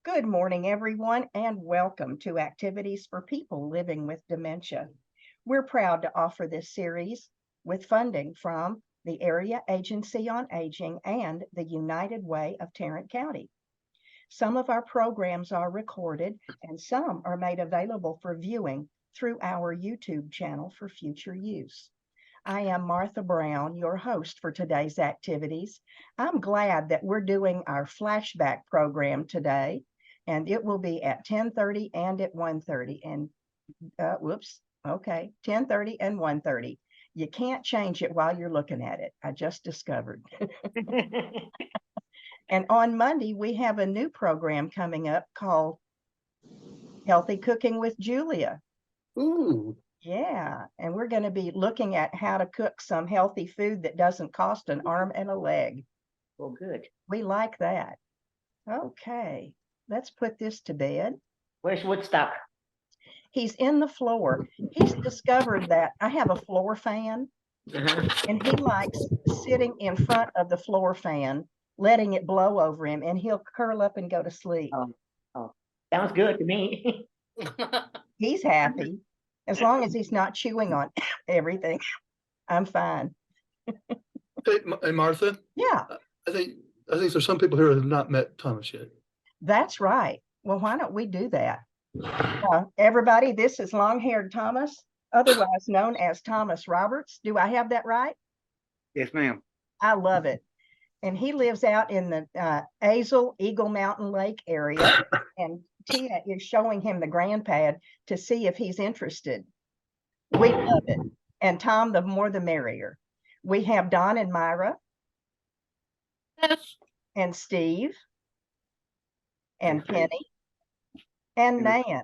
Good morning, everyone, and welcome to Activities for People Living with Dementia. We're proud to offer this series with funding from the Area Agency on Aging and the United Way of Tarrant County. Some of our programs are recorded and some are made available for viewing through our YouTube channel for future use. I am Martha Brown, your host for today's activities. I'm glad that we're doing our flashback program today, and it will be at 10:30 and at 1:30. And okay, 10:30 and 1:30. You can't change it while you're looking at it. I just discovered. And on Monday, we have a new program coming up called Healthy Cooking with Julia. Ooh. Yeah, and we're going to be looking at how to cook some healthy food that doesn't cost an arm and a leg. Well, good. We like that. Okay, let's put this to bed. Where's Woodstock? He's in the floor. He's discovered that I have a floor fan, and he likes sitting in front of the floor fan, letting it blow over him, and he'll curl up and go to sleep. Oh, sounds good to me. He's happy. As long as he's not chewing on everything, I'm fine. Hey, Martha. Yeah. I think there's some people here who have not met Thomas yet. That's right. Well, why don't we do that? Everybody, this is long-haired Thomas, otherwise known as Thomas Roberts. Do I have that right? Yes, ma'am. I love it. And he lives out in the Azle Eagle Mountain Lake area. And Tia is showing him the grand pad to see if he's interested. We love it. And Tom, the more the merrier. We have Don and Myra. Yes. And Steve. And Penny. And Nan.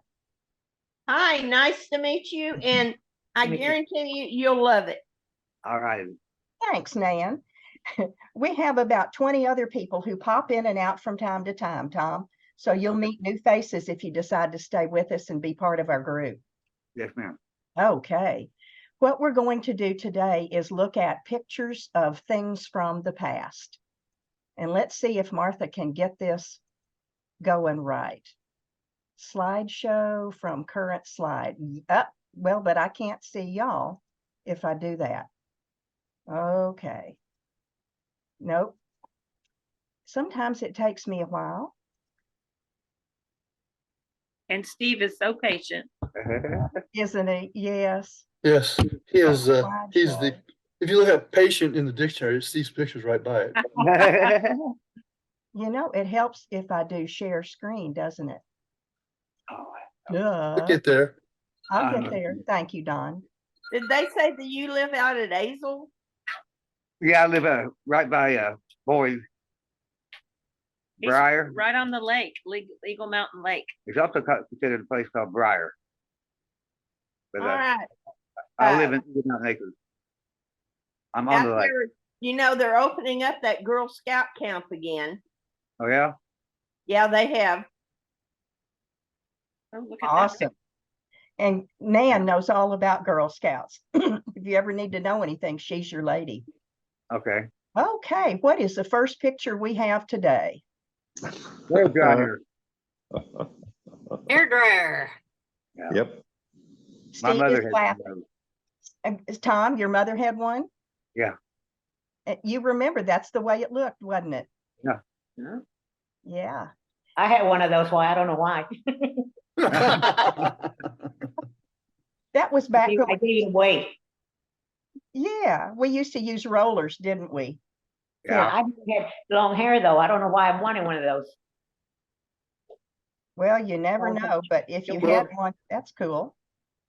Hi, nice to meet you. And I guarantee you'll love it. All right. Thanks, Nan. We have about 20 other people who pop in and out from time to time, Tom. So you'll meet new faces if you decide to stay with us and be part of our group. Yes, ma'am. Okay. What we're going to do today is look at pictures of things from the past. And let's see if Martha can get this going right. Slideshow from current slide. Well, but I can't see y'all if I do that. Okay. Nope. Sometimes it takes me a while. And Steve is so patient. Isn't he? Yes. Yes, he is. He's Slideshow. the. If you look at patient in the dictionary, it's these pictures right by it. You know, it helps if I do share screen, doesn't it? I'll get there. I'll get there. Thank you, Don. Did they say that you live out at Azle? Yeah, I live right by Boyd. He's Briar. right on the lake, Eagle Mountain Lake. It's also considered a place called Briar. But, All right. I live in Mountain Acres. I'm on the lake. You know, they're opening up that Girl Scout camp again. Oh yeah. Yeah, they have. Oh, look at Awesome. And Nan knows all about Girl Scouts. If you ever need to know anything, she's your lady. Okay. Okay, what is the first picture we have today? Hair dryer. Hair dryer. Yeah. Yep. My Steve mother is had laughing. Tom, your mother had one? Yeah. You remember that's the way it looked, wasn't it? Yeah. Yeah. Yeah. I had one of those. Why? I don't know why. That was back. I gave it away. Yeah, we used to use rollers, didn't we? Yeah. I had long hair though. I don't know why I wanted one of those. Well, you never know, but if you had one, that's cool.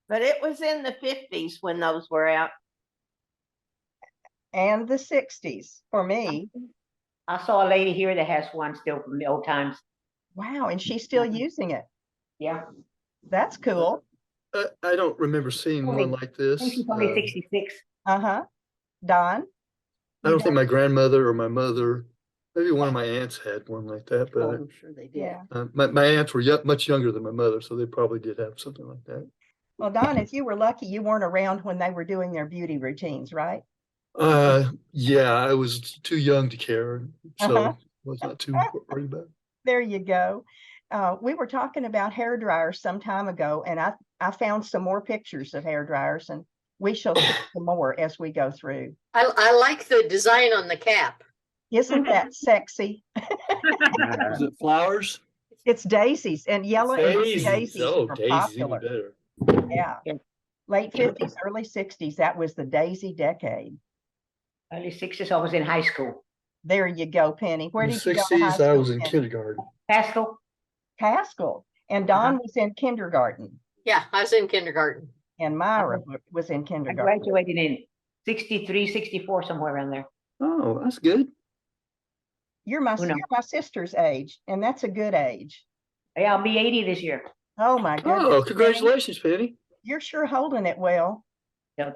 But it was in the 50s when those were out. And the 60s for me. I saw a lady here that has one still from the old times. Wow, and she's still using it. Yeah. That's cool. I don't remember seeing one like this. I think she's only 66. Uh-huh. Don? I don't think my grandmother or my mother, maybe one of my aunts had one like that, but I'm sure they did. Yeah. my aunts were much younger than my mother, so they probably did have something like that. Well, Don, if you were lucky, you weren't around when they were doing their beauty routines, right? Yeah, I was too young to care, so was not too worried about it. There you go. We were talking about hair dryers some time ago, and I found some more pictures of hair dryers, and we shall see some more as we go through. I like the design on the cap. Isn't that sexy? Is it flowers? It's daisies, and yellow and blue Daisies. daisies Oh, were daisies, even popular. better. Yeah. Yeah. Late 50s, early 60s, that was the daisy decade. Early 60s, I was in high school. There you go, Penny. Where In the did you go to high 60s, school? I was in Penny? kindergarten. Haskell, Haskell. And Don was in kindergarten, Yeah, I was in kindergarten. and Myra was in I kindergarten. graduated in 63, 64, somewhere around there. Oh, that's good. You're my Who knows? you're my sister's age, and that's a good age. Yeah, I'll be 80 this year. Oh my goodness. Oh, Penny, congratulations, Penny. you're sure holding it well.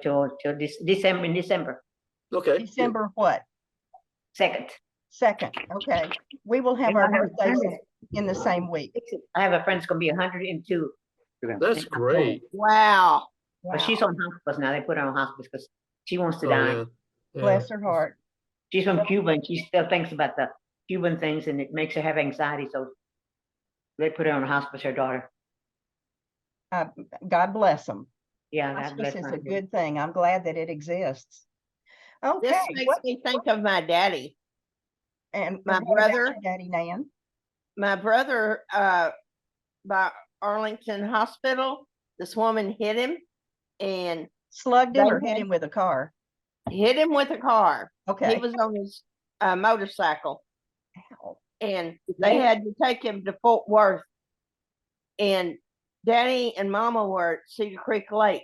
Till December, in December Okay. December what? 2nd. 2nd. Okay. We will have And our I have a birthdays friend in the same week. I have a friend that's gonna be 102, That's great. Wow. but she's on hospice now. They put her on hospice because she wants to Oh, die. yeah. Yeah. Bless her heart. She's from Cuba and she still thinks about the Cuban things and it makes her have anxiety. So they put her on hospice, her daughter. God bless them. Yeah, God Hospice bless is her. a good thing. I'm glad that it exists. Okay. This makes me think of my daddy. And my what about brother- your Daddy Nan? My brother, by Arlington Hospital, this woman hit him and Slugged him They or hit had- him with a car? hit him with a car. Okay. He was on his motorcycle. Ow. And they had to take him to Fort Worth. And Daddy and Mama were at Cedar Creek Lake.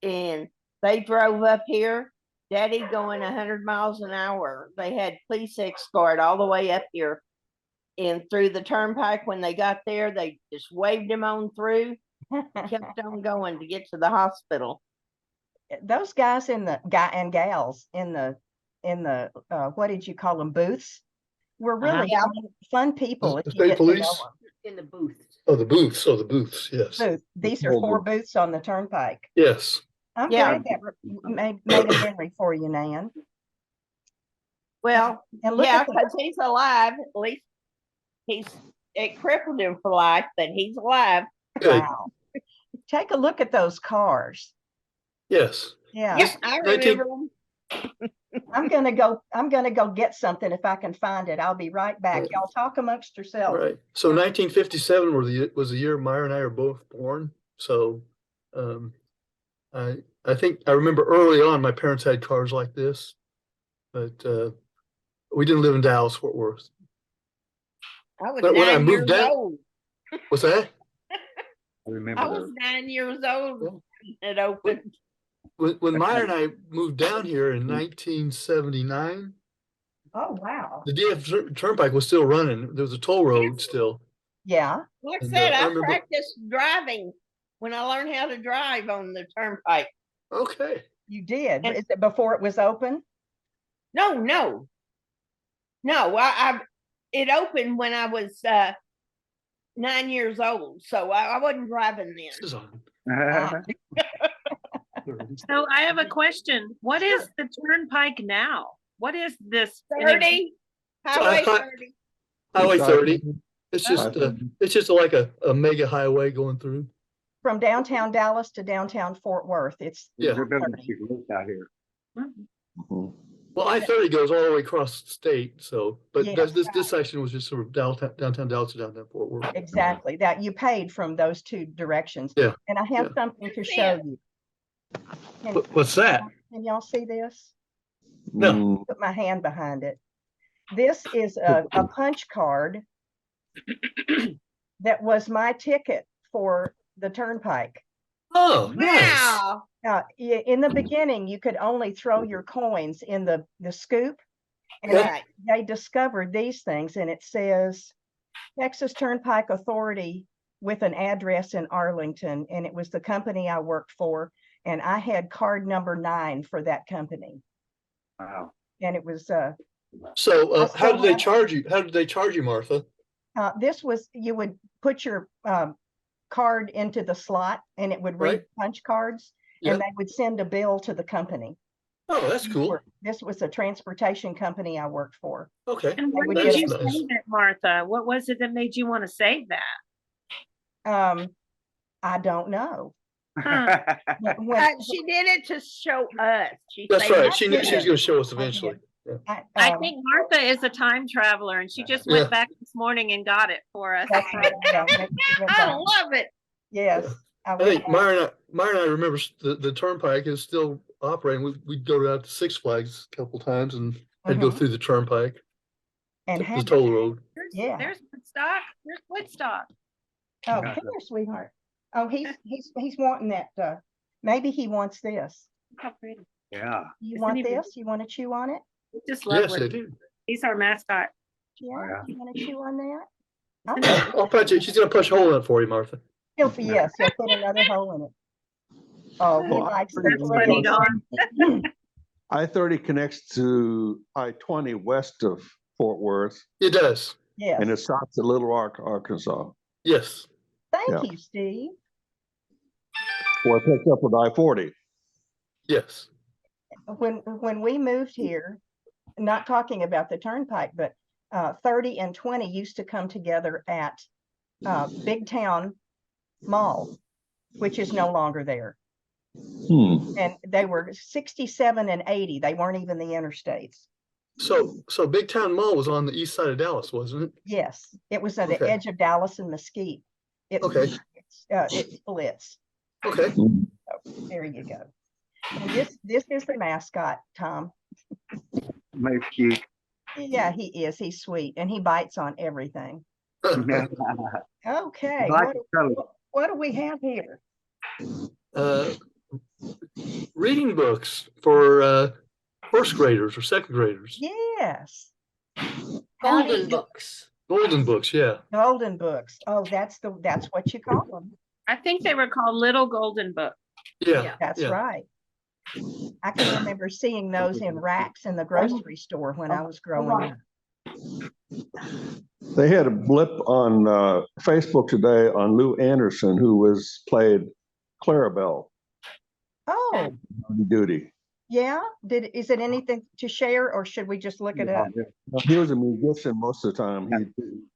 And they drove up here, Daddy going 100 miles an hour. They had police escort all the way up here. And through the turnpike, when they got there, they just waved him on through, kept on going to get to the hospital. Those guys and gals in the what did you call them, booths, were really Yeah. fun people The if you state get to know police? them. In the booth. Oh, the booths. Oh, the booths. Yes. Booth. These are Small 4 booth. booths on the turnpike. Yes. I'm Yeah. glad that made a memory for you, Nan. Well, And look yeah, at the, because he's alive. At least it crippled him for life, but he's alive. Good. wow. Take a look at those cars. Yes. Yeah. Yes, I 19 remember him. I'm gonna go get something if I can find it. I'll be right back. Right. Y'all talk amongst yourselves. Right. So 1957 was the year Myra and I are both born. So, I think I remember early on my parents had cars like this, but we didn't live in Dallas, Fort Worth. I was But when I 9 moved years down- old. What's that? I remember I was those. 9 years old. Yeah. when It opened. When Myra and I moved down here in 1979, Oh, wow. the DF Turnpike was still running. There was a toll road still. Yeah. Like I And, said, I I remember- practiced driving when I learned how to drive on the turnpike. Okay. You did. And- Is it before it was open? No. It opened when I was 9 years old, so I wasn't driving then. This is on. So I have a question. What is the turnpike now? What is this? in ex- 30, Highway thought- 30. Highway 30. It's Oh. just like a mega highway going through. From downtown Dallas to downtown Fort Worth. It's Yeah. They're building big roads out here. Well, I-30 goes all the way across the state, so, but Yes. this section was just sort of downtown Dallas to downtown Fort Worth. exactly that you paid from those 2 directions. Yeah, And I have yeah. something to show you. Can, What's that? can y'all see this? No. Put my hand behind it. This is a punch card that was my ticket for the turnpike. Oh, nice. Wow. In the beginning, you could only throw your coins in the scoop. And Right. they discovered these things, and it says Texas Turnpike Authority with an address in Arlington, and it was the company I worked for, and I had card number 9 for that company, Wow. and it was So, I how still did they have- charge you? How did they charge you, Martha? this was, you would put your card into the slot, and it would read Right. punch cards, Yep. and they would send a bill to the company. Oh, that's cool. This was a transportation company I worked for. Okay. And why would did get you That's nice. save it, Martha? What was it that made you want to save that? I don't know. Huh. But when, She did it to show us. That's saved right. it. She knew she was going to show us I did. eventually. I think Martha is a time traveler and she just Yeah. went back this morning and got it for us. That's right. Yeah, she went I back. love it. Yes. I went think back. Myra and I remember the turnpike is still operating. We'd go out to Six Flags a couple times and had to go Mhm. through the turnpike, And the had to- toll road. Yeah. There's Woodstock. There's Woodstock. Oh, come here, sweetheart. Oh, he's wanting that, maybe he wants this. How pretty. Yeah. You Isn't want he this? You want to chew on it? We just love Yes, I Woodstock. do. He's our mascot. Yeah, Yeah. you want to chew on that? I'll punch it. She's going to punch a hole in it for you, Martha. Yes, he'll put another hole in it. Oh, he Well, likes pretty That's that. funny, much. Don. I-30 connects to I-20 west of Fort Worth, It does. Yes. and it stops at Little Rock, Arkansas, Yes. Thank yeah. you, Steve. where it picks up with I-40. Yes. When we moved here, not talking about the turnpike, but 30 and 20 used to come together at Big Town Mall, which is no longer there. And they were 67 and 80. They weren't even the interstates. So Big Town Mall was on the east side of Dallas, wasn't it? Yes, it was at the Okay. edge of Dallas and Mesquite. It, Okay. it splits. Okay. There you go. And this is the mascot, Tom. Most cute. Yeah, he is. He's sweet, and he bites on everything. Black Okay, color. what do we have here? Reading books for first graders or second graders. Yes, Golden books. Golden books, yeah. golden books. Oh, that's what you call them. I think they were called Little Golden Book. Yeah. That's yeah. right. I can remember seeing those in racks in the grocery store when I was growing up. They had a blip on Facebook today on Lou Anderson, who played Clarabelle Oh, on duty. yeah. Is it anything to share, or should we just look it up? He was a musician most of the time.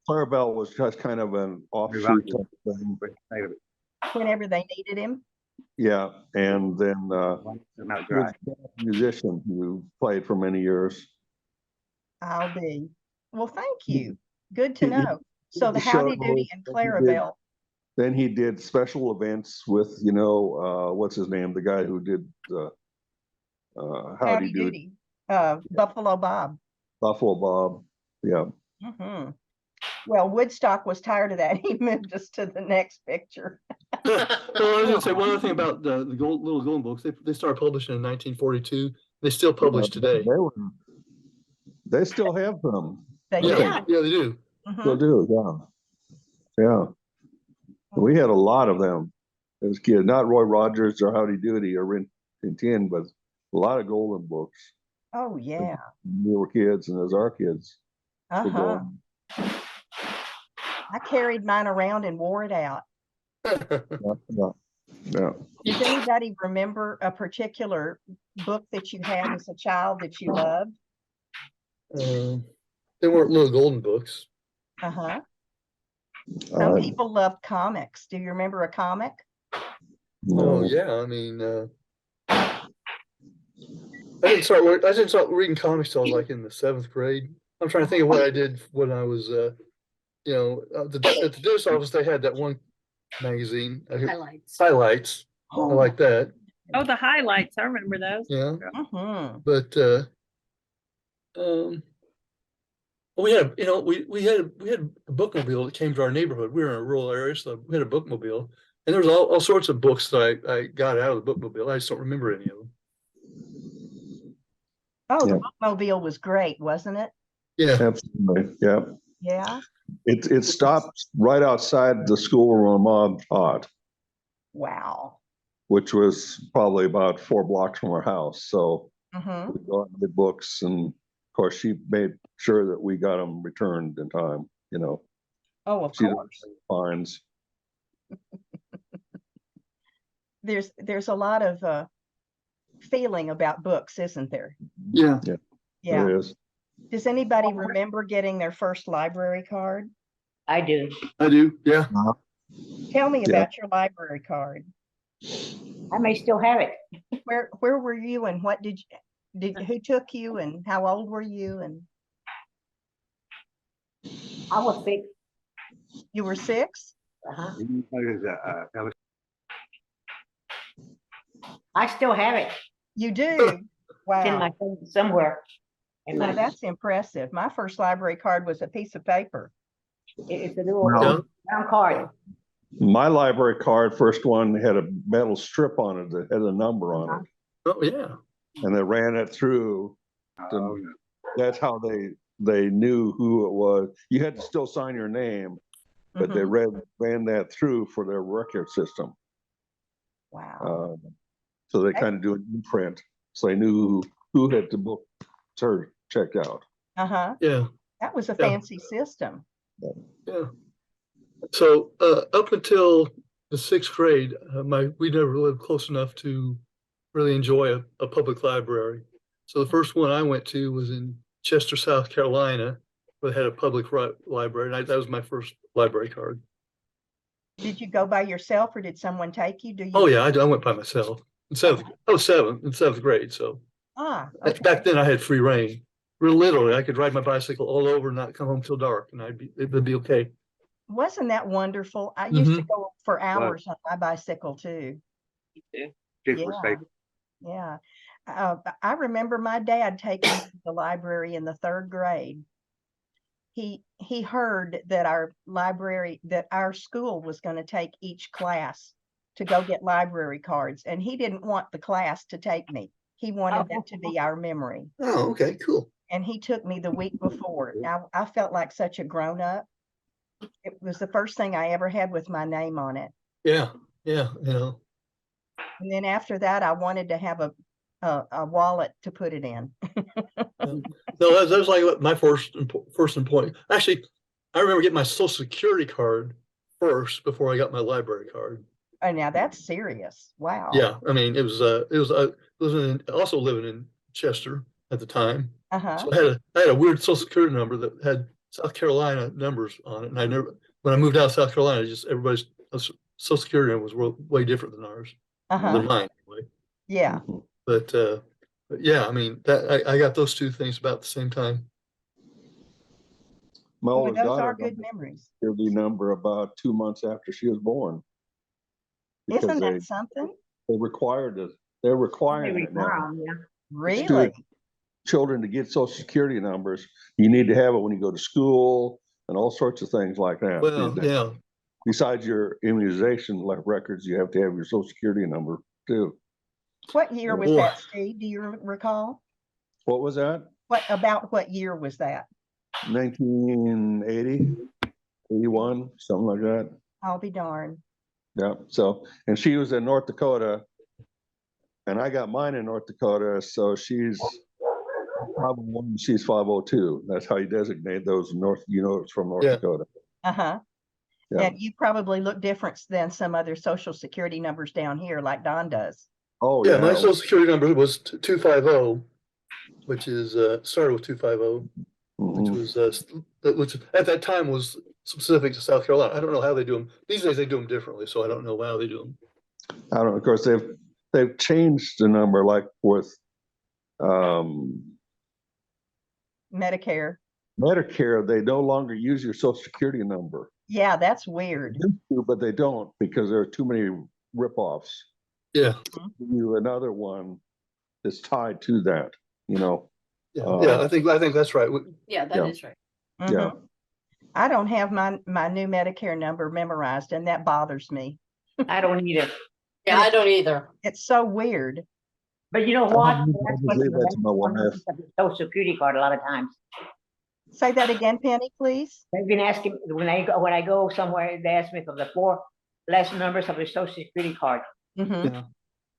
Clarabelle was just kind of an offshoot type of thing. Whenever they needed him. Yeah, and then Not he was dry. a musician who played for many years. I'll be. Well, thank you. Good to He- know. So the he Howdy showed Doody us and what he did. Clarabelle. Then he did special events with, what's his name? The guy who did Howdy Doody, Buffalo Bob. Buffalo Bob. Yeah. Hmm. Well, Woodstock was tired of that. He moved us to the next picture. No, I was going to say one other thing about the little golden books. They started publishing in 1942. They still publish today. They still have them. They Yeah, do. yeah, they do. Still do, yeah. Yeah. We had a lot of them as kids, not Roy Rogers or Howdy Doody or Rin Tin, but a lot of golden books. Oh, yeah. We were kids and as our kids were Uh-huh. growing. I carried mine around and wore it out. Yeah. Does anybody remember a particular book that you had as a child that you loved? They weren't little golden books. Uh-huh. Some Uh, people loved comics. Do you remember a comic? Oh no. yeah, I mean, I didn't start reading comics till I was like in the 7th grade. I'm trying to think of what I did when I was, at the dentist office. They had that one magazine, Highlights. Highlights. I like that. Oh, the highlights. I remember those. Yeah, Mm-hmm. but we had, we had a bookmobile that came to our neighborhood. We were in a rural area, so we had a bookmobile, and there was all sorts of books that I got out of the bookmobile. I just don't remember any of them. Oh, the Yeah. bookmobile was great, wasn't it? Yeah. Absolutely. Yeah. Yeah. It stopped right outside the school where my mom taught, Wow. which was probably about 4 blocks from our house. So Mm-hmm. we got the books, and of course she made sure that we got them returned in time. Oh, of She didn't course. take fines. There's a lot of feeling about books, isn't there? Yeah. Yeah. There is. Does anybody remember getting their first library card? I do. I do. Yeah. Tell me Yeah. about your library card. I may still have it. Where were you and what who took you and how old were you? And I was sick. you were 6? Uh-huh. That was I still have it. You do? It's in Wow. my phone somewhere. And Well, that's impressive. My first library card was a piece of paper. it's a little Well, round card. my library card, first one had a metal strip on it that had a number on it, Oh, yeah. and they ran it through. oh, That's how they knew who it was. You had to still sign your name, but they Mhm. ran that through for their record system. Wow. So they kind of do an imprint, so they knew who had the book checked out. Uh-huh. Yeah. That was a Yeah. fancy system. Yeah. So up until the 6th grade, we never lived close enough to really enjoy a public library. So the first one I went to was in Chester, South Carolina, where they had a public library, and that was my first library card. Did you go by yourself or did someone take you? Oh yeah, I went by myself. I was 7th grade, so Okay. back then I had free reign. Real literally, I could ride my bicycle all over and not come home till dark, and it'd be okay. Wasn't that wonderful? I used to Mhm. go for hours on my bicycle too. kids were safe. Yeah. I remember my dad taking me to the library in the 3rd grade. He heard that our school was going to take each class to go get library cards, and he didn't want the class to take me. He wanted that to be our memory. Oh, okay, cool. And he took me the week before. I felt like such a grown up. It was the first thing I ever had with my name on it. Yeah, And then after that, I wanted to have a wallet to put it in. No, that was like my first employment. Actually, I remember getting my Social Security card first before I got my library card. Oh, now that's serious. Wow. Yeah, I mean, it was also living in Chester at the time. Uh-huh. So I had a weird Social Security number that had South Carolina numbers on it, and when I moved out of South Carolina, just everybody's Social Security number was way different than ours, Uh-huh. than mine anyway. Yeah. But yeah, I mean, I got those two things about the same time. My Boy, oldest those daughter are got good memories. the number about 2 months after she was born. Because Isn't that something? they required it. They're requiring it now. Really? Children to get Social Security numbers, you need to have it when you go to school and all sorts of things like that. Well, yeah. Besides your immunization records, you have to have your Social Security number too. What year was that, Steve? Do you recall? What was that? What year was that? 1980, 81, something like that. I'll be darned. Yeah. So, and she was in North Dakota, and I got mine in North Dakota. So she's 501, she's 502. That's how you designate those it's from North Dakota. Uh-huh. Yeah. And you probably look different than some other Social Security numbers down here, like Don does. Oh Yeah, yeah. my Social Security number was 250, which is started with 250, which at that time was specific to South Carolina. I don't know how they do them. These days they do them differently, so I don't know how they do them. I don't know. Of course, they've changed the number, like with Medicare. They no longer use your Social Security number. Yeah, that's weird. They used to, but they don't because there are too many ripoffs. Yeah. You another one that's tied to that. Yeah, I think that's right. Yeah, that is right. Mhm. Yeah. I don't have my new Medicare number memorized, and that bothers me. I don't either. Yeah, I don't either. It's so weird. But you know what? I believe that's my wife. Social Security card a lot of times. Say that again, Penny, please. They've been asking when I go somewhere, they ask me for the 4 last numbers of the Social Security card. Mm-hmm. Yeah.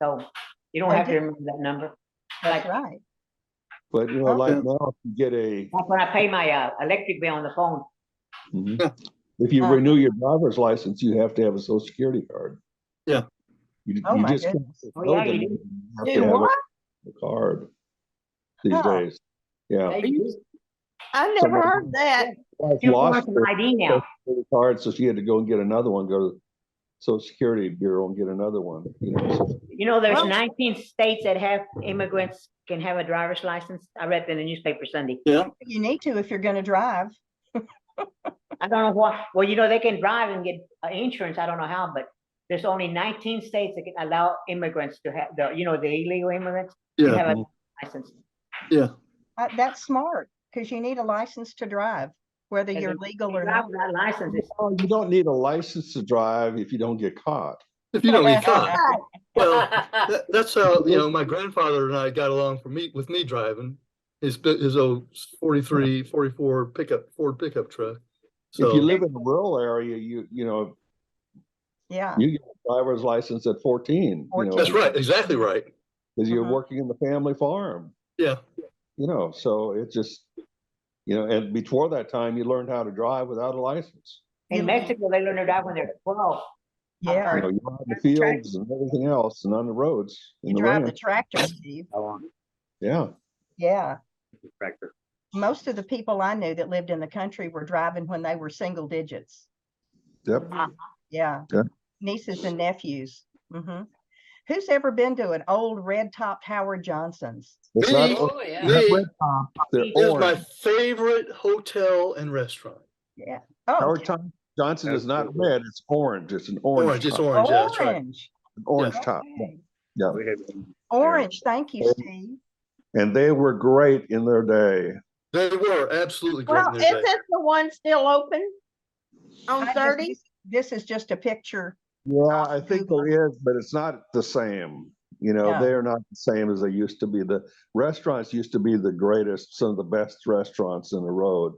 So you don't have to remember that number. That's right. But like now, if you get That's when I pay my electric bill on the phone. if you renew your driver's license, you have to have a Social Security card. Yeah. You Oh my just goodness. Oh, yeah, you Do what? the card these Huh. days. Yeah. I never heard that. Wife You lost want some ID now. her card, so she had to go and get another one, go to the Social Security Bureau and get another one, you know. So You know, there's Well- 19 states that have immigrants can have a driver's license. I read in the newspaper Sunday. Yeah. You need to if you're going to drive. I don't know why. Well, you know, they can drive and get insurance. I don't know how, but there's only 19 states that can allow immigrants to have the, you know, the illegal immigrants can Yeah. have a license. Yeah. That's smart because you need a license to drive, whether And you're if legal you or drive not. without license, it's Oh, you don't need a license to drive if you don't get caught. If you don't get caught. Right. Well, that's how, you know, my grandfather and I got along with me driving his old 43, 44 Ford pickup truck. If you So, live in a rural area, you know, Yeah. you get a driver's license at 14, you know. that's right, exactly right. Because you're Mhm. working in the family farm, Yeah. you know, so it's just, you know, and before that time, you learned how to drive without a license. in You- Mexico, they learn to drive when they're 12. Yeah. You know, you're on the fields and everything else and on the roads in You the drive the ranch. tractor, Steve. How long? Yeah. Yeah. Tractor. Most of the people I knew that lived in the country were driving when they were single digits. Yep. Yeah. Yeah. Nieces and nephews. Hmm. Who's ever been to an old red-topped Howard Johnson's? It's Me? not, Oh, yeah. not Me red top, they're is my orange. favorite hotel and restaurant. Yeah. Oh, Howard Johnson is not red, it's orange. It's an orange Orange, it's top. orange, yeah, that's right. orange. An orange top. Okay. Yeah. We had Orange. Thank you, Steve. And they were great in their day. They were absolutely great Well, in is their day. this the one still open on I just- 30? This is just a picture. Yeah, I think there is, but it's not the same. You know, No. they're not the same as they used to be. The restaurants used to be the greatest, some of the best restaurants in the road.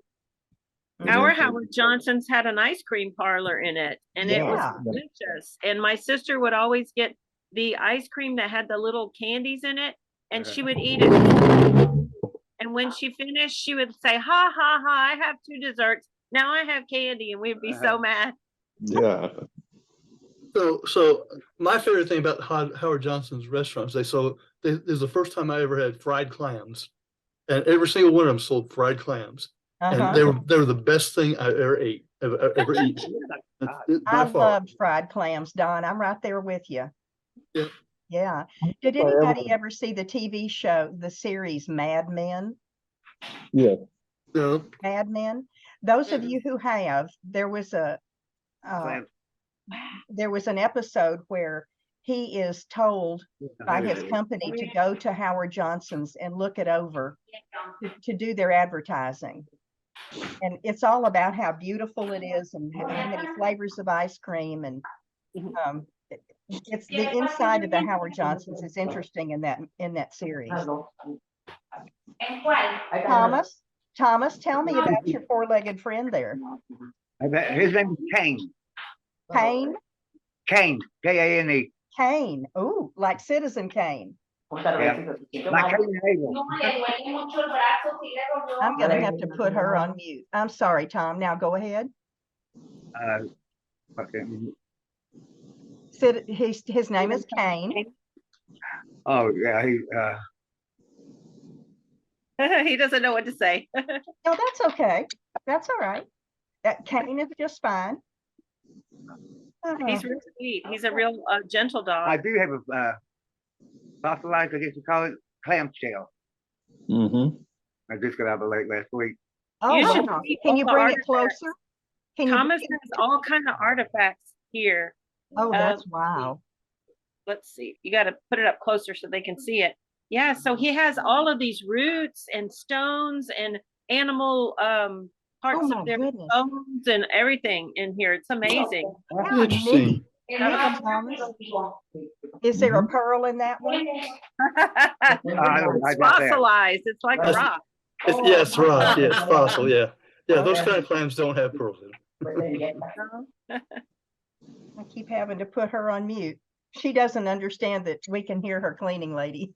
Our Mhm. Howard Johnson's had an ice cream parlor in it, and it was Yeah. delicious. And my sister would always get the ice cream that had the little candies in it, and she would eat it. And when she finished, she would say, "Ha ha ha! I have 2 desserts. Now I have candy," and we'd be so mad. Yeah. So my favorite thing about Howard Johnson's restaurants, this is the first time I ever had fried clams, and every single one of them sold fried clams, Uh-huh. and they were the best thing I ever ate, ever eaten. I By far. loved fried clams, Don. I'm right there with you. Yeah. Yeah. Did anybody ever see the TV show, the series Mad Men? Yeah. No, Mad Men? Those of you who have, there was an episode where he is told by his company to go to Howard Johnson's and look it over to do their advertising. And it's all about how beautiful it is and how many flavors of ice cream. And it's the inside of the Howard Johnson's is interesting in that series. Thomas, tell me about your four-legged friend there. His name is Kane. Kane? Kane, Kane. Kane. Ooh, like Citizen Kane. Like Cain and Abel. I'm gonna have to put her on mute. I'm sorry, Tom. Now go ahead. Okay. His name is Kane. Oh yeah, He doesn't know what to say. No, that's okay. That's all right. That Kane is just fine. He's real sweet. He's a real gentle I dog. do have a fossilized, I guess you call it, clamshell. Mm-hmm. I just got out of the lake last week. Oh, You should wow. see Can all you the bring it artifacts. closer? Can you Thomas bring it- has all kind of artifacts here. Oh, that's wow. Let's see. You got to put it up closer so they can see it. Yeah, so he has all of these roots and stones and animal parts Oh, my of their goodness. bones and everything in here. It's amazing. How interesting. neat. Yeah, Thomas. Is there a pearl in that one? I It's got that. fossilized. It's like a rock. Yes, rock, yes, fossil, yeah. Yeah, those kind of clams don't have pearls in them. I keep having to put her on mute. She doesn't understand that we can hear her cleaning lady.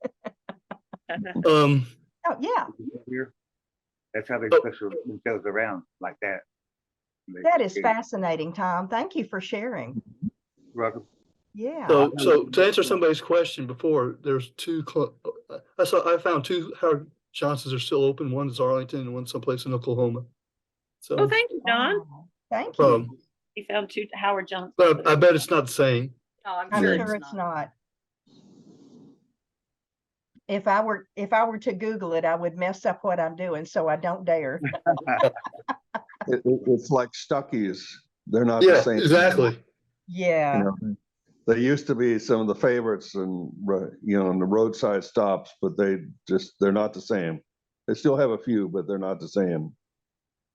Oh, yeah, Here. That's how they push themselves around like that. that is fascinating, Tom. Thank you for sharing. Welcome. Yeah. So to answer somebody's question before, there's two I found two Howard Johnsons are still open. One's Arlington and one's someplace in Oklahoma. So, Oh, thank you, Don. Wow. Thank you. He found two Howard Johnson. but I bet it's not the same. No, I'm I'm sure sure it's it's not. not. If I were to Google it, I would mess up what I'm doing, so I don't dare. It's like Stuckies. They're not the Yeah, same. exactly. Yeah. You know, they used to be some of the favorites and, in the roadside stops, but they're not the same. They still have a few, but they're not the same.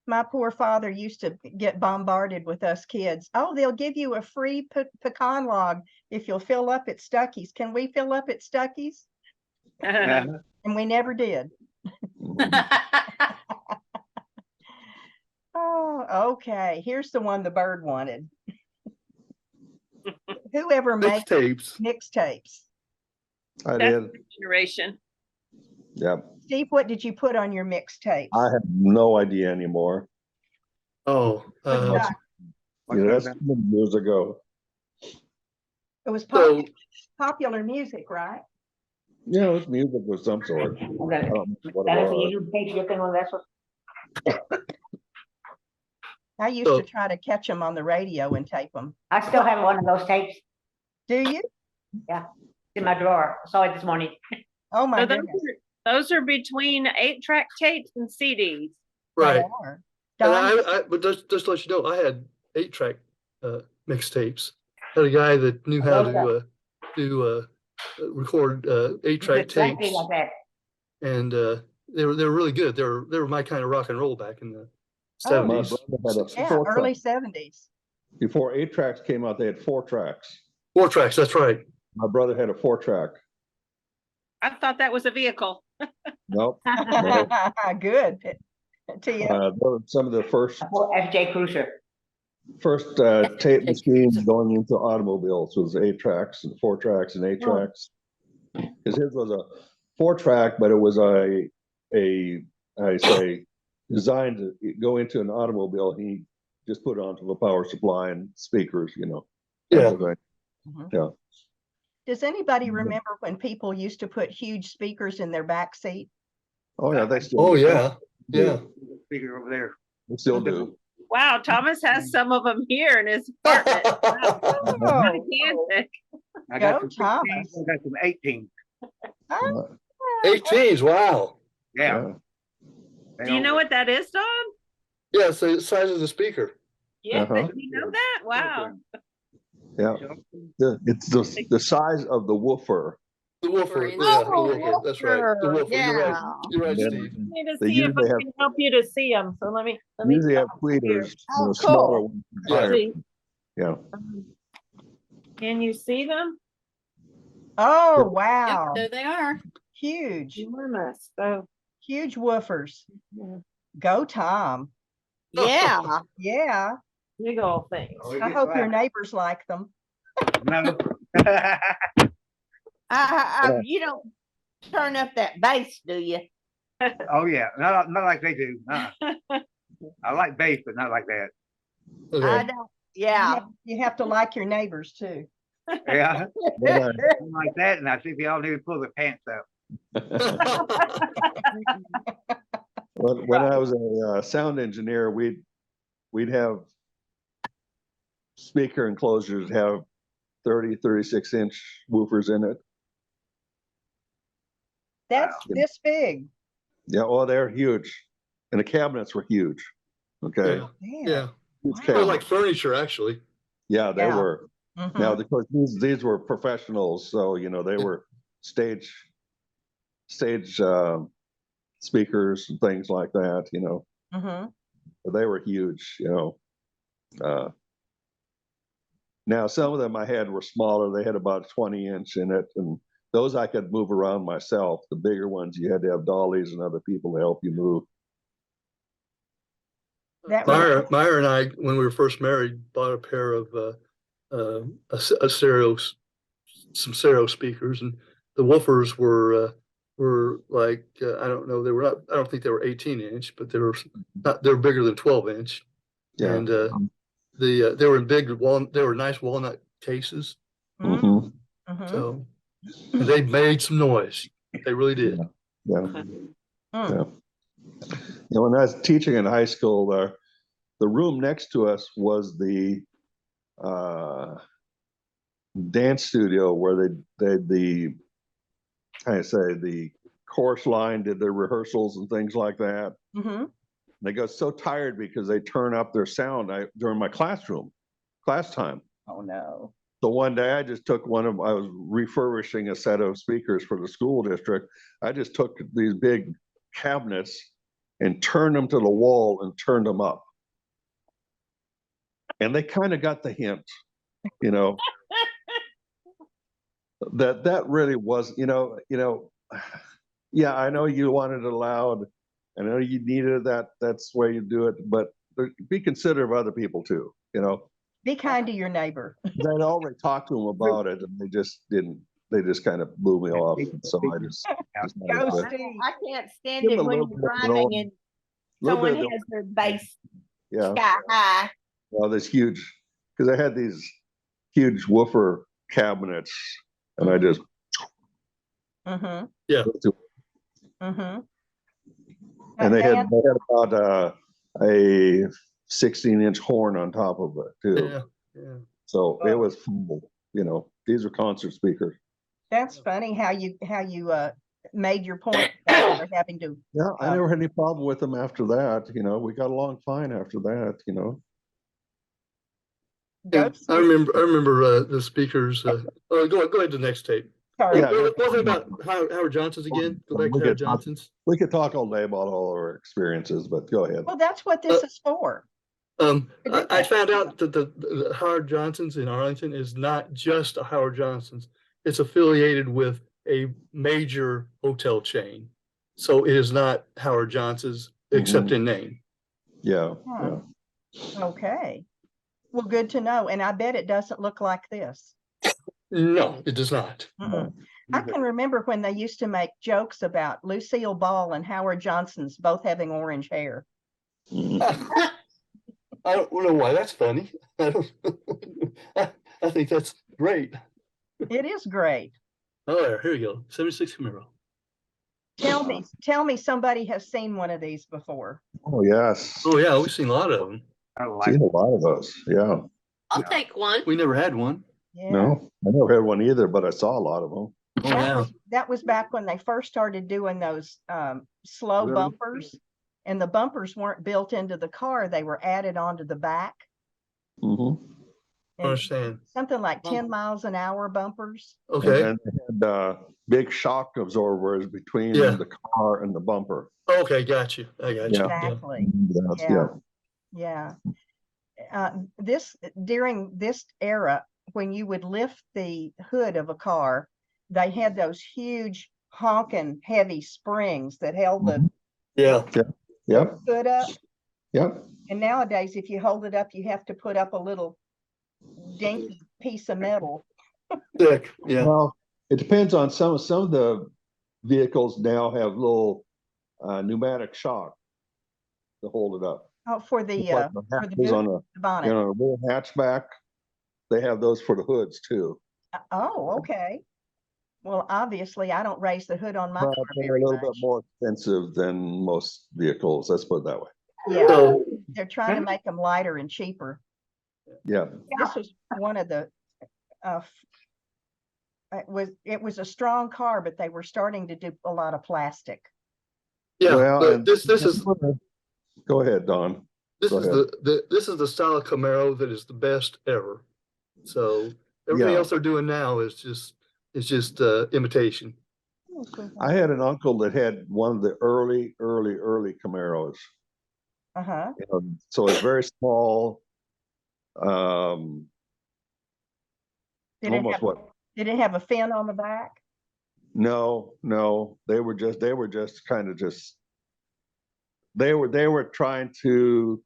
My poor father used to get bombarded with us kids. Oh, they'll give you a free pecan log if you'll fill up at Stuckies. Can we fill up at Stuckies? Yeah. And we never did. Oh, okay. Here's the one the bird wanted. Whoever makes Mixtapes. mixtapes. I That's did. the generation. Yeah. Steve, what did you put on your mixtapes? I have no idea anymore. Oh, What's that? That's many years ago. It was so popular music, right? Yeah, it was music of some sort. I Okay. don't know what That it is a was. YouTube page, you can on that one. I used to try to catch them on the radio and tape them. I still have one of those tapes Do you? in my drawer. I saw it this morning. Oh my So goodness. those are between 8-track tapes and CDs. right. They are. Don, And but just to let you know, I had 8-track mixtapes. Had a guy that knew how to record 8-track Exactly tapes, like that. and they were really good. They were my kind of rock and roll back in the Oh, My 70s. brother had a yeah, 4-track. early 70s. Before 8-tracks came out, they had 4 tracks. 4 tracks, that's right. My brother had a 4-track. I thought that was a vehicle. Nope. No. Good. Tia. They were some of the first FJ Cruiser. tape machines going into automobiles was 8 tracks and 4 tracks and 8 tracks. Because his was a 4-track, but it was designed to go into an automobile. He just put it onto the power supply and speakers, Yeah. Mhm. Yeah. Does anybody remember when people used to put huge speakers in their back seat? Oh yeah, they still. Oh yeah, yeah. Speaker over there. They still do. Wow, Thomas has some of them here in his apartment. Wow. Oh, Gigantic. I got Go, some 16s, Thomas. I got some 18. huh? 18s, wow. Yeah. They Do you don't- know what that is, Don? Yeah, so the size of the speaker. Yeah, Uh-huh. you know that? Wow. Yeah. It's the size of the woofer. The woofer, in yeah, the the woofer, that's right. The woofer, you're right. You're right, Yeah. Steve. I need to They see if I usually have- can help you to see them. So let me. Usually have stop here. tweeters, Oh, smaller cool. ones. Yeah. higher. See, Yeah. can you see them? Oh, Yep, wow. there they are. Huge, Enormous. So huge woofers. Go, Tom. Yeah. Yeah. big old things. Oh, it I gets hope your loud. neighbors like them. No. You don't turn up that bass, do you? Oh, yeah, not like they do. I like bass, but not like that. I Okay. don't. Yeah. You have to like your neighbors too. Yeah, But, something like that, and I think they all need to pull their pants up. when I was a sound engineer, we'd have speaker enclosures have 36-inch woofers in it. That's Wow. this big. Yeah, oh, they're huge. And the cabinets were huge. Okay. Yeah, Man. yeah. Huge Wow. They're cabinets. like furniture, actually. Yeah, they Yeah. were. Mhm. Now, of course, these were professionals, so they were stage speakers and things like that. Mhm. But they were huge. Now some of them I had were smaller. They had about 20-inch in it, and those I could move around myself. The bigger ones, you had to have dollies and other people to help you move. That was Meyer and I, when we were first married, bought a pair of some stereo speakers, and the woofers were like I don't know, they were not. I don't think they were 18-inch, but they were bigger than 12-inch, Yeah. and they were in they were nice walnut cases, Mhm. Mhm. Mhm. so and they made some noise. They really did. Yeah. Mm. Yeah. You know, when I was teaching in high school, the room next to us was the dance studio where the how you say, the chorus line did their rehearsals and things like that. Mm-hmm. They got so tired because they turn up their sound during my class time. Oh no. So one day I just took I was refurbishing a set of speakers for the school district. I just took these big cabinets and turned them to the wall and turned them up. And they kind of got the hint, you know, that really was, yeah, I know you wanted it loud. I know you needed that. That's the way you do it, but be considerate of other people too, you know. Be kind to your neighbor. I'd already talked to them about it and they just kind of blew me off. So I just Go, wanted to Steve. I can't stand give it them a when little you're bit of an driving and little someone bit of- has their bass yeah, sky high. well, this huge, because I had these huge woofer cabinets and I just, Mm-hmm. Mm-hmm. and they had about a 16-inch horn on top of it too. Yeah. Yeah. So it was full, you know, these are concert speakers. That's funny how you made your point about never having to. Yeah, I never had any problem with them after that. You know, we got along fine after that, you know. Go, I Steve. remember the speakers. Go ahead to the next tape. Sorry. Yeah. What was it about Howard Johnson's again? Go back to Howard Johnson's. We could talk all day about all our experiences, but go ahead. Well, that's what this is for. I found out that the Howard Johnson's in Arlington is not just a Howard Johnson's. It's affiliated with a major hotel chain. So it is not Howard Johnson's except in name. Yeah. Huh. Okay. Well, good to know. And I bet it doesn't look like this. No, it does not. Mm-mm. I can remember when they used to make jokes about Lucille Ball and Howard Johnson's both having orange hair. Mhm. I don't know why that's funny. I think that's great. It is great. Oh, here we go. 76 Camaro. Tell me somebody has seen one of these before. Oh, yes. Oh yeah, we've seen a lot of them. I like Seen a lot of those. Yeah. I'll Yeah. take one. We never had one. Yeah. No, I never had one either, but I saw a lot of them. Oh yeah. That was back when they first started doing those slow Really? bumpers, and the bumpers weren't built into the car. They were added onto the back. Mhm. I And understand. something like 10 miles an hour bumpers. Okay. And they had big shock absorbers between Yeah. the car and the bumper. Okay, got you. I got you. Yeah. Exactly. Yeah. Yeah. During this era, when you would lift the hood of a car, they had those huge honking heavy springs that held the Yeah. Yep. hood up. Yep. And nowadays, if you hold it up, you have to put up a little dinky piece of metal. Thick. Yeah. Well, it depends on some of the vehicles now have little pneumatic shock to hold it up. Oh, for the Just like hatches on boot, the bonnet. a real hatchback, they have those for the hoods too. Oh, okay. Well, obviously, I don't raise the hood on my But car they're a very little bit much. more expensive than most vehicles. Let's put it that way. Yeah, So they're trying to make them lighter and cheaper. Yeah. This was one of the it was a strong car, but they were starting to do a lot of plastic. yeah, Well, and this is Go ahead, Don. this Go is ahead. this is the style of Camaro that is the best ever. So everything Yeah. else they're doing now is just imitation. I had an uncle that had one of the early Camaros. Uh-huh. You know, so it's very small. Did it Almost have, what? did it have a fin on the back? No, they were just kind of just. They were trying to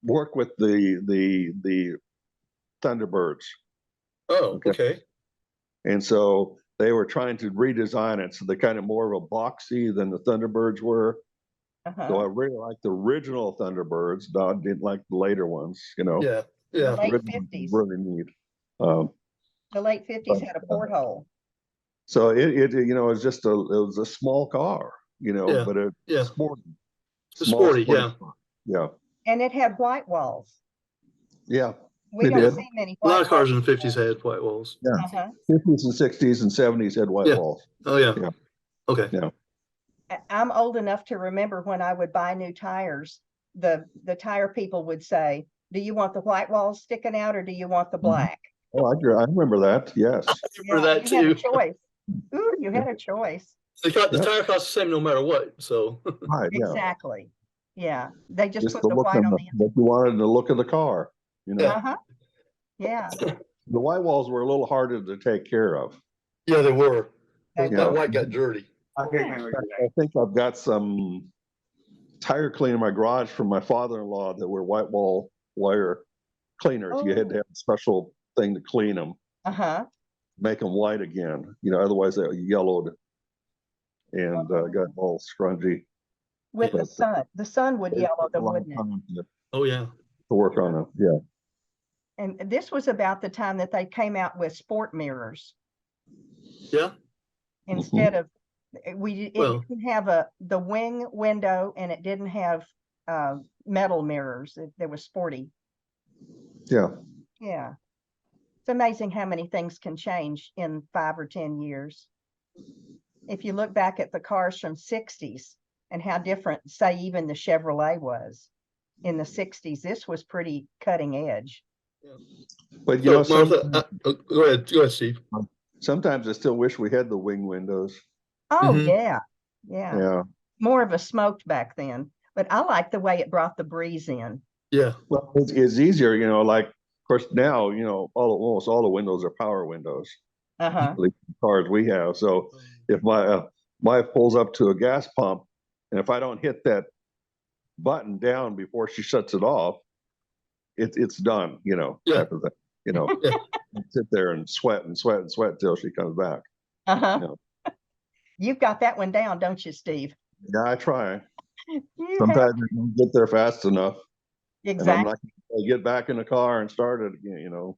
work with the Thunderbirds, Oh, okay. and so they were trying to redesign it so they're kind of more of a boxy than the Thunderbirds were. Uh-huh. So I really liked the original Thunderbirds. Don didn't like the later ones, you know. Yeah, yeah. Late Original was 50s. really neat. The late 50s had a porthole. So it you know, it was a small car, you know, Yeah, but it yeah. sporty. It's Small sporty, sporty yeah. car. Yeah, And it had white walls. yeah. We It don't did. see many A lot white of cars in walls. the 50s had white walls. Yeah. Uh-huh. 50s and 60s and 70s had white Yeah. walls. Oh, yeah. Yeah. Okay. Yeah. I'm old enough to remember when I would buy new tires, the tire people would say, do you want the white walls sticking out or do you want the black? Oh, I remember that. Yes. For that you had a too. choice. Ooh, you had a choice. The Yep. tire costs the same no matter what. So Right. Yeah. Exactly. Yeah. They just put the the look white on on the, the what you wanted the look of the car. You know, Yeah. Uh-huh. Yeah. the white walls were a little harder to take care of. yeah, they were. They That were. white got dirty. I can't remember that. I think I've got some tire cleaner in my garage from my father-in-law that were white wall wire cleaners. You had to have a special thing to clean them, Uh-huh. make them white again. You know, otherwise they yellowed and got all scrungy. With the But, sun. The sun would It yellow took a them, lot of wouldn't it? time Oh, yeah. to work on it. Yeah. And this was about the time that they came out with sport mirrors Yeah. instead of it Well- didn't have the wing window and it didn't have metal mirrors. They were sporty. Yeah. Yeah. It's amazing how many things can change in 5 or 10 years. If you look back at the cars from 60s and how different, say, even the Chevrolet was in the 60s, this was pretty cutting edge. But you know, So, Martha, go ahead, Steve. sometimes I still wish we had the wing windows. Oh, Mhm. yeah. Yeah. Yeah. More of a smoked back then, but I like the way it brought the breeze in. Yeah. Well, it's easier, you know, like, of course, now, you know, almost all the windows are power windows, Uh-huh. at least the cars we have. So if my wife pulls up to a gas pump, and if I don't hit that button down before she shuts it off, it's done, you know, Yeah. type of thing, you know. Yeah. Sit there and sweat and sweat and sweat till she comes back. Uh-huh. Yeah. You've got that one down, don't you, Steve? Yeah, I try. You have- Sometimes I don't get there fast enough. And I'm exactly. not gonna get back in the car and start it again, you know.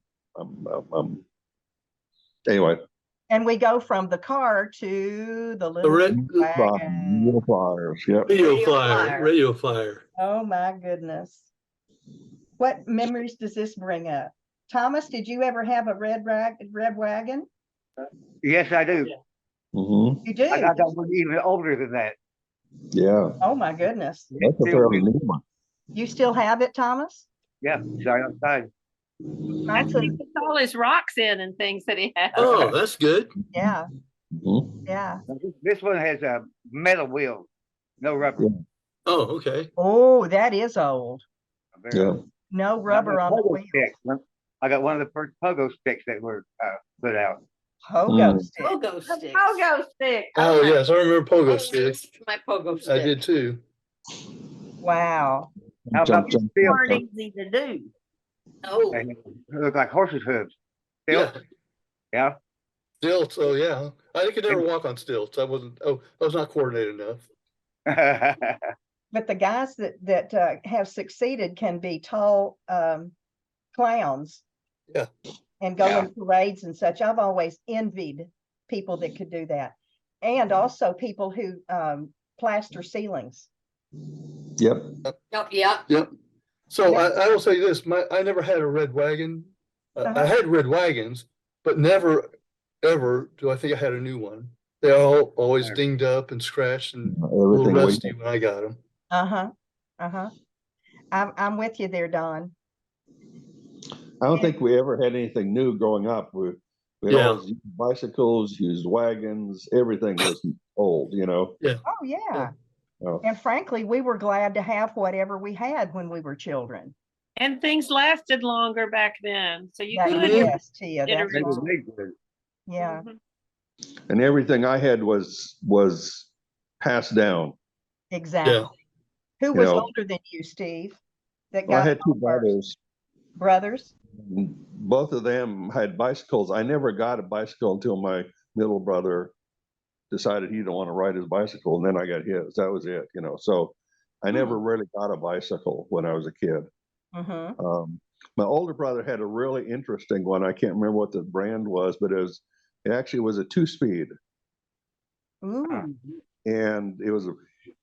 Anyway. And we go from the car to the little red- wagon. Little fires, yep. Radio flyer. Oh my goodness. What memories does this bring up? Thomas, did you ever have a red wagon? Yes, I do. Mm-hmm. You do? I got one even older than that. Yeah, Oh my goodness. that's a fairly new one. You still have it, Thomas? Yeah, it's right outside. I That's a, think it's all his rocks in and things that he has. Oh, that's good. yeah, Mhm. yeah. Now, this one has a metal wheel, no rubber. Yeah. Oh, okay. Oh, that is old. Very Yeah. old. No I rubber got on the pogo wheel. sticks. I got one of the first pogo sticks that were put out. Pogo Mm. stick. Pogo sticks. Pogo stick. Oh, okay. yes. I remember pogo Oh, sticks. My pogo I stick. did too. Wow. How Jump, about jump, steel? Aren't easy to do. Oh, They look like horses' hooves. Steel? Yeah. Yeah. Stilts. Oh, yeah. I could never walk on stilts. I was not coordinated enough. But the guys that have succeeded can be tall clowns. Yeah. And go Yeah. in parades and such. I've always envied people that could do that. And also people who plaster ceilings. Yep. oh, yeah. Yep. So I will say this, I never had a red wagon. I had red wagons, but never, ever do I think I had a new one. They all always dinged up and scratched and a little Everything we, rusty when I got them. Uh-huh. Uh-huh. I'm with you there, Don. I don't think we ever had anything new growing up. We Yeah. always used bicycles, used wagons, everything was old, you know. Oh, yeah. Oh. And frankly, we were glad to have whatever we had when we were children. And things lasted longer back then. So you That, could. Mhm. yes, Tia, Get a that's They were right. made good. Yeah, Mhm. And everything I had was passed down. exactly. Who You was know. older than you, Steve? That Well, I got had it two all first? brothers. Brothers? Both of them had bicycles. I never got a bicycle until my middle brother decided he didn't want to ride his bicycle, and then I got his. That was it, you know. So I never really got a bicycle when I was a kid. Mm-hmm. My older brother had a really interesting one. I can't remember what the brand was, but it actually was a 2-speed, Ooh. and it was a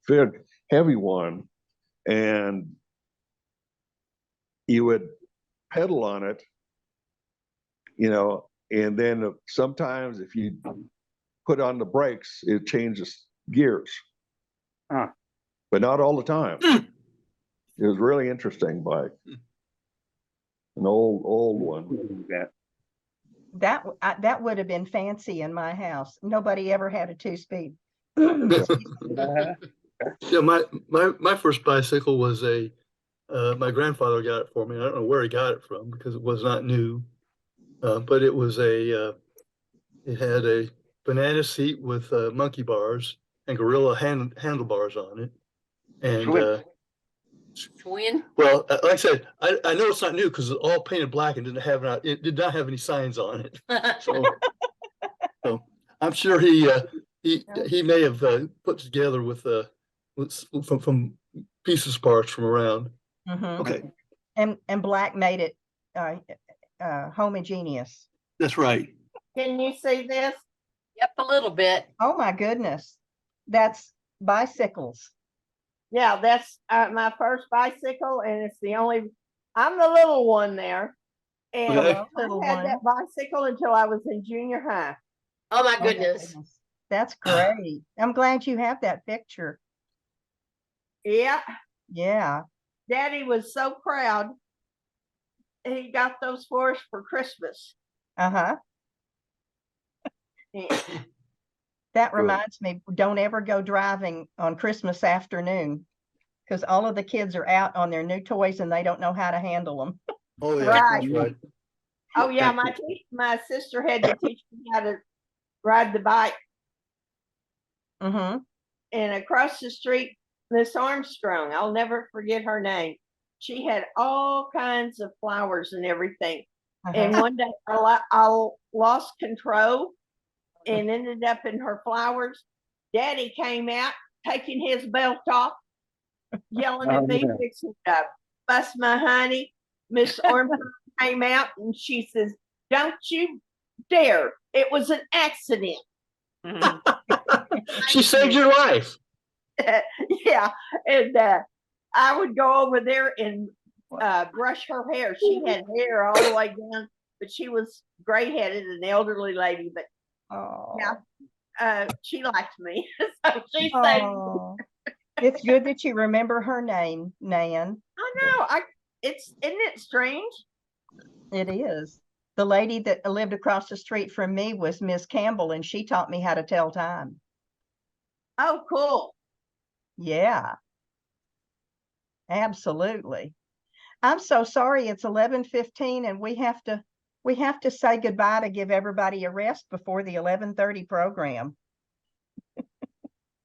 very heavy one, and you would pedal on it, and then sometimes if you put on the brakes, it changes gears. Huh. But not all the time. It was really interesting bike. An old one. Yeah. That would have been fancy in my house. Nobody ever had a 2-speed. Yeah, my first bicycle was my grandfather got it for me. I don't know where he got it from because it was not new. But it was it had a banana seat with monkey bars and gorilla handlebars on it. And Twin. well, like I said, I know it's not new because it's all painted black and it did not have any signs on it. So I'm sure he may have put together with from pieces parts from around. Mhm. Okay, And black made it homogeneous. that's right. Can you see this? Yep, a little bit. Oh my goodness. That's bicycles. Yeah, that's my first bicycle, and it's I'm the little one there. And Okay. I Little had one. that bicycle until I was in junior high. Oh my Oh my goodness. That's great. I'm glad you have that picture. Yeah, Yeah. Daddy was so proud. He got those for us for Christmas. Uh-huh. Yeah. That reminds me, don't ever go driving on Christmas afternoon because all of the kids are out on their new toys and they don't know how to handle them. Oh yeah, Right. that's right. Oh yeah, my sister had to teach me how to ride the bike. Mm-hmm. And across the street, Miss Armstrong, I'll never forget her name. She had all kinds of flowers and everything. And one day I lost control and ended up in her flowers. Daddy came out, taking his belt off, yelling at me, fixing to bust my honey. Miss Armstrong came out and she says, "Don't you dare. It was an accident." She saved your life. Yeah. And I would go over there and brush her hair. She had hair all the way down, but she was gray-headed, an elderly lady, but Oh. yeah, she liked me. So she saved me. Oh. It's good that you remember her name, Nan. I know. Isn't it strange? It is. The lady that lived across the street from me was Miss Campbell, and she taught me how to tell time. Oh, cool. Yeah. Absolutely. I'm so sorry it's 11:15 and we have to say goodbye to give everybody a rest before the 11:30 program.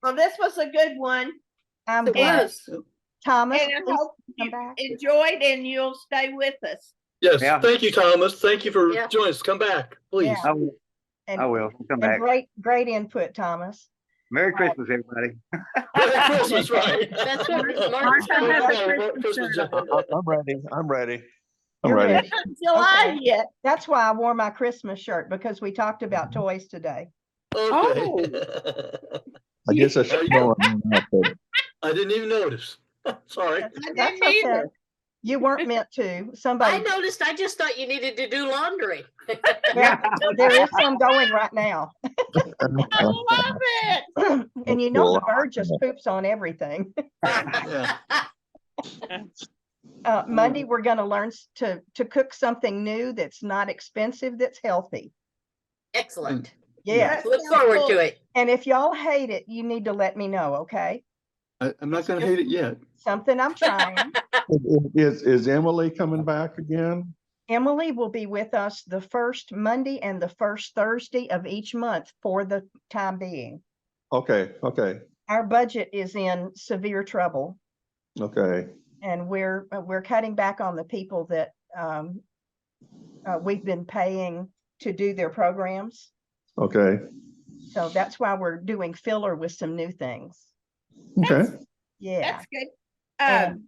Well, this was a good one. I'm It glad. was. Thomas, And I please hope come you back. enjoyed and you'll stay with us. Yes, Yeah. thank you, Thomas. Thank you for Yeah. joining us. Come back, please. Yeah. I will come And back. great input, Thomas. Merry Christmas, everybody. Merry Christmas, right? That's what Martha has a Okay, Christmas shirt on. I'm ready. I'm ready. I'm You're ready. ready? It's not July Okay. yet. That's why I wore my Christmas shirt, because we talked about toys today. Okay. I guess I should know. I didn't even notice. Sorry. I That's didn't either. okay. You weren't meant to. I Somebody, noticed. I just thought you needed to do laundry. well, there is some going right now. I love it. And you know the bird just poops on everything. Yeah. Monday, we're going to learn to cook something new that's not expensive, that's healthy. Excellent. Yeah. Look forward to it. And if y'all hate it, you need to let me know, okay? I'm not gonna hate it yet. Something I'm trying. Is Emily coming back again? Emily will be with us the first Monday and the first Thursday of each month for the time being. Okay. Our budget is in severe trouble, Okay. and we're cutting back on the people that we've been paying to do their programs. Okay. So that's why we're doing filler with some new things. Okay. Yeah. That's good. And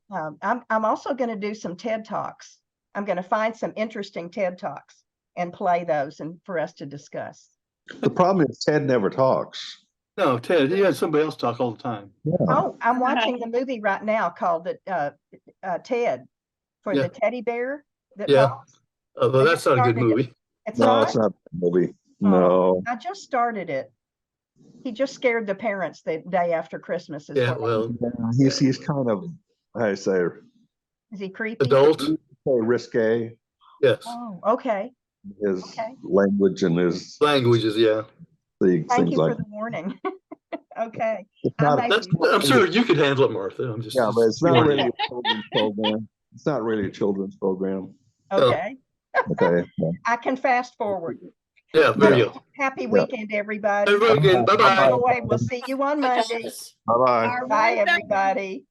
I'm also going to do some TED Talks. I'm going to find some interesting TED Talks and play those and for us to discuss. The problem is Ted never talks. No, Ted, he had somebody else talk all the time. Yeah. Oh, I'm watching the movie right now called Ted for Yeah. the teddy bear. That Yeah. talks. Although I that's just not a good started it. movie. It's No, not. it's not a movie. Oh, No. I just started it. He just scared the parents the day after Christmas. Is Yeah, what- well, Yeah, he's kind of, I say, is he creepy? adult, risque. yes. Oh, okay. His Okay. language and his Languages, yeah. Thank things you like for the warning. Okay. it's I not, may That's, be- I'm sure you could handle it, Martha. I'm just. yeah, but it's not warning really you. a children's program. It's not really a children's program. Okay. Okay. Yeah. I can fast forward. Yeah, there you go. Happy weekend, everybody. Everybody again, bye-bye. Enjoy. We'll see you on Bye, Monday. guys. Bye-bye. Bye, everybody.